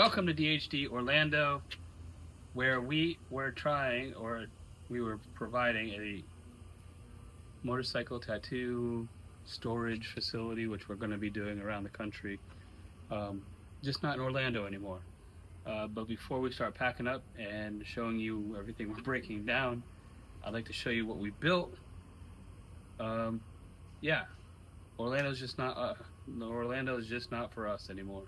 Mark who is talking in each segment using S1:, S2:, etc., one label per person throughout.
S1: Welcome to DHD Orlando, where we were providing a motorcycle tattoo storage facility, which we're going to be doing around the country, just not in Orlando anymore. But before we start packing up and showing you everything we're breaking down, I'd like to show you what we built. Yeah, Orlando is just not for us anymore.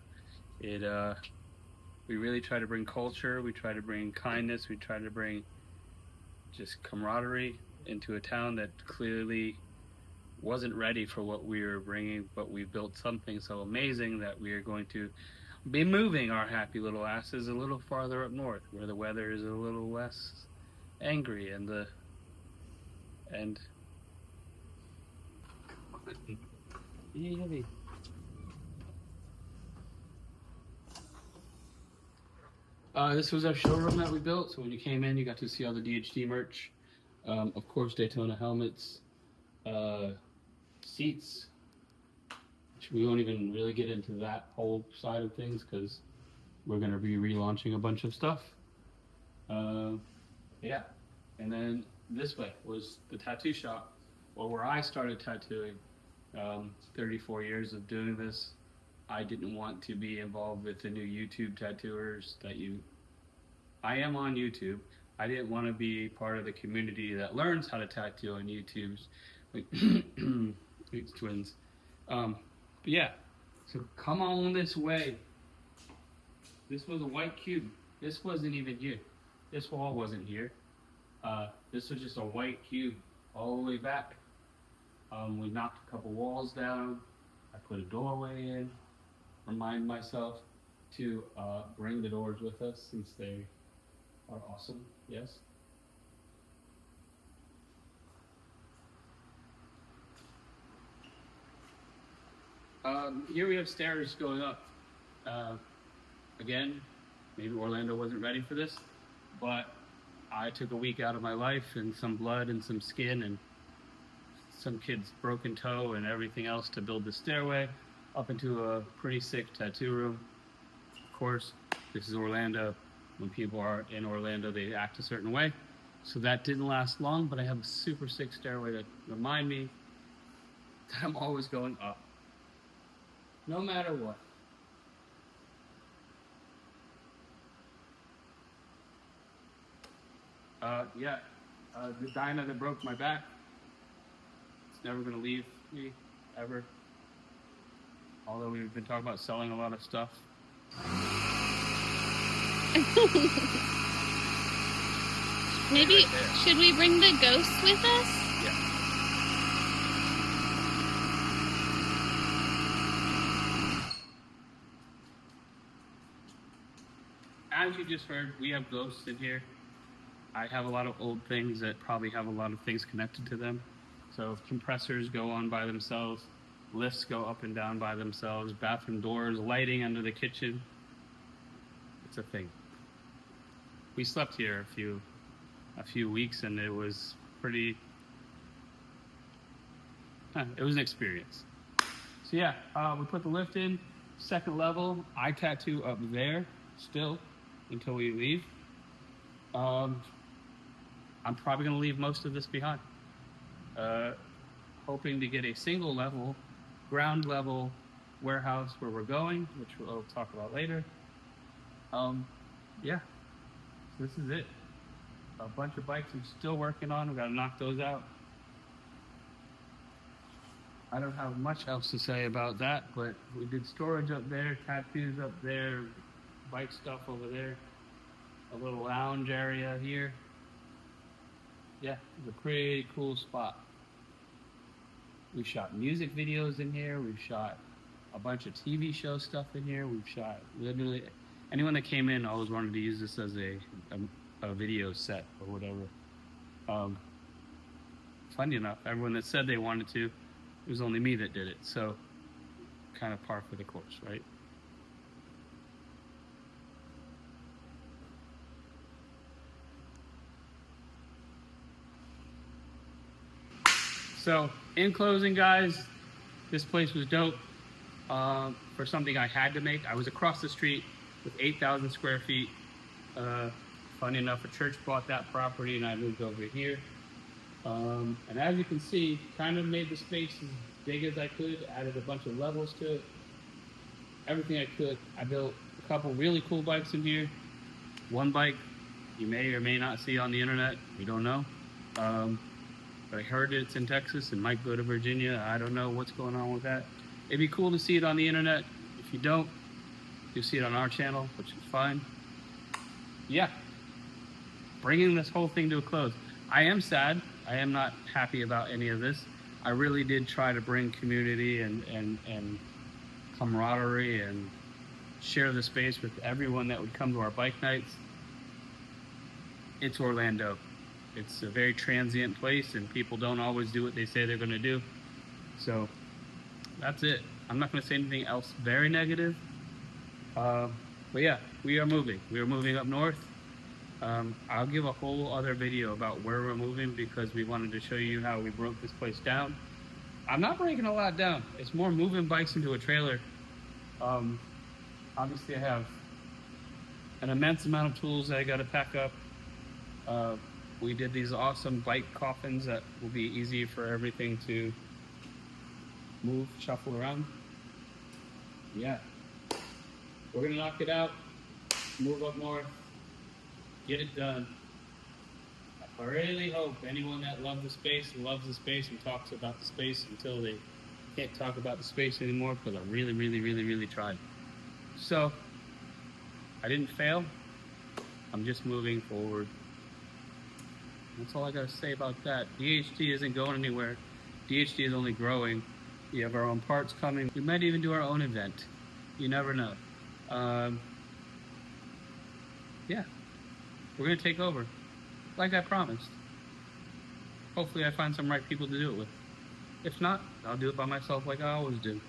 S1: We really try to bring culture, we try to bring kindness, we try to bring just camaraderie into a town that clearly wasn't ready for what we were bringing, but we built something so amazing that we are going to be moving our happy little asses a little farther up north, where the weather is a little less angry and heavy. This was our showroom that we built, so when you came in, you got to see all the DHD merch. Of course, Daytona helmets, seats, which we won't even really get into that whole side of things because we're going to be relaunching a bunch of stuff. Yeah, and then this way was the tattoo shop, where I started tattooing. 34 years of doing this. I didn't want to be involved with the new YouTube tattooers I am on YouTube. I didn't want to be part of the community that learns how to tattoo on YouTube's it's twins. But yeah, so come on this way. This was a white cube. This wasn't even here. This wall wasn't here. This was just a white cube all the way back. We knocked a couple walls down. I put a doorway in. Remind myself to bring the doors with us since they are awesome. Yes. Here we have stairs going up. Again, maybe Orlando wasn't ready for this, but I took a week out of my life and some blood and some skin and some kid's broken toe and everything else to build the stairway up into a pretty sick tattoo room. Of course, this is Orlando. When people are in Orlando, they act a certain way. So that didn't last long, but I have a super sick stairway to remind me that I'm always going up, no matter what. The dyna that broke my back, it's never going to leave me, ever. Although we've been talking about selling a lot of stuff.
S2: Maybe, right, should we bring the ghosts with us?
S1: Yeah. As you just heard, we have ghosts in here. I have a lot of old things that probably have a lot of things connected to them. So compressors go on by themselves, lifts go up and down by themselves, bathroom doors, lighting under the kitchen. It's a thing. We slept here a few weeks, and it was pretty. It was an experience. So yeah, we put the lift in, second level. I tattoo up there still until we leave. I'm probably gonna leave most of this behind. Hoping to get a single level, ground level warehouse where we're going, which we'll talk about later. Yeah, so this is it. A bunch of bikes I'm still working on. We've got to knock those out. I don't have much else to say about that, but we did storage up there, tattoos up there, bike stuff over there, a little lounge area here. Yeah, it's a pretty cool spot. We've shot music videos in here. We've shot a bunch of TV show stuff in here. We've shot literally anyone that came in always wanted to use this as a video set or whatever. Funny enough, everyone that said they wanted to, it was only me that did it. So kind of par for the course, right? So in closing, guys, this place was dope. For something I had to make. I was across the street with 8,000 square feet. Funny enough, a church bought that property and I moved over here. And as you can see, kind of made the space as big as I could, added a bunch of levels to it. Everything I could. I built a couple really cool bikes in here. One bike you may or may not see on the internet, we don't know. But I heard it's in Texas and might go to Virginia. I don't know what's going on with that. It'd be cool to see it on the internet. If you don't, you'll see it on our channel, which is fine. Yeah, bringing this whole thing to a close. I am sad. I am not happy about any of this. I really did try to bring community and camaraderie and share the space with everyone that would come to our bike nights. It's Orlando. It's a very transient place and people don't always do what they say they're gonna do. So that's it. I'm not gonna say anything else very negative. But yeah, we are moving. We are moving up north. I'll give a whole other video about where we're moving because we wanted to show you how we broke this place down. I'm not breaking a lot down. It's more moving bikes into a trailer. Obviously I have an immense amount of tools that I gotta pack up. We did these awesome bike coffins that will be easy for everything to move, shuffle around. Yeah. We're gonna knock it out, move up north, get it done. I really hope anyone that loves the space and talks about the space until they can't talk about the space anymore because I really tried. So, I didn't fail. I'm just moving forward. That's all I gotta say about that. DHT isn't going anywhere. DHT is only growing. We have our own parts coming. We might even do our own event. You never know. Yeah, we're gonna take over, like I promised. Hopefully I find some right people to do it with. If not, I'll do it by myself like I always do.